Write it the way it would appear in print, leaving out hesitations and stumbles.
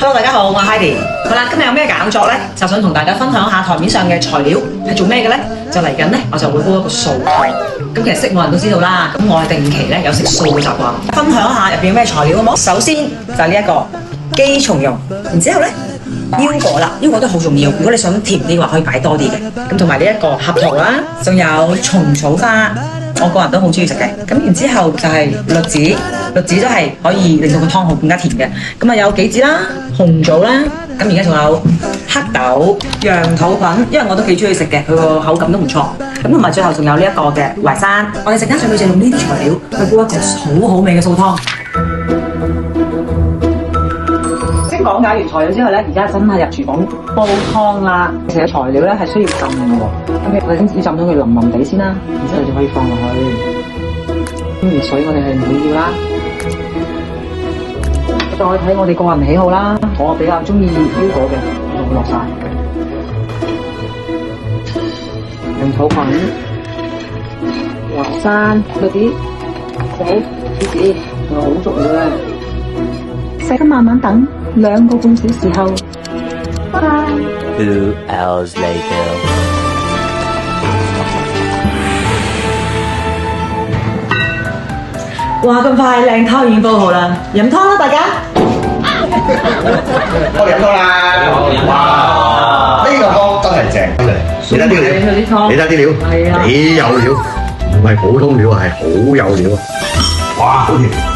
Hello， 大家好，我係 Heidi。好啦，今日有咩搞作呢？就想同大家分享下台面上嘅材料係做咩嘅呢？就嚟緊呢，我就會煲一個素湯。咁其實識我人都知道啦，咁我係定期呢有食素嘅習慣。分享下入邊有咩材料好冇？首先就係呢一個雞松茸，然之後呢腰果啦，腰果都好重要。如果你想甜啲嘅話，可以擺多啲嘅。咁同埋呢一個合桃啦，仲有蟲草花。我個人都好中意食嘅，咁然之後就係栗子，栗子都係可以令到個湯好更加甜嘅。咁啊有杞子啦、紅棗啦，咁而家仲有黑豆、羊肚菌，因為我都幾中意食嘅，佢個口感都唔錯。咁同埋最後仲有呢一個嘅淮山，我哋陣間上去就用呢啲材料去煲一個好好味嘅素湯。講解完材料之後咧，而家真係入廚房煲湯啦。其實材料咧係需要浸嘅喎。咁我哋先浸咗佢腍腍地先啦，然之後就可以放落去。咁熱水我哋係唔會要啦。再睇我哋個人喜好啦，我比較中意腰果嘅，就會落晒。羊肚菌、淮山、栗子、杞子，仲有好足料嘅。細心慢慢等2個半小時後，拜拜。2 hours later。哇！咁快靚湯已經煲好啦，飲湯啦大家。我哋飲湯啦！哇！呢個湯真係正，真係。你睇啲料，你睇啲料，幾有料，唔係普通料，係好有料啊！哇！好甜。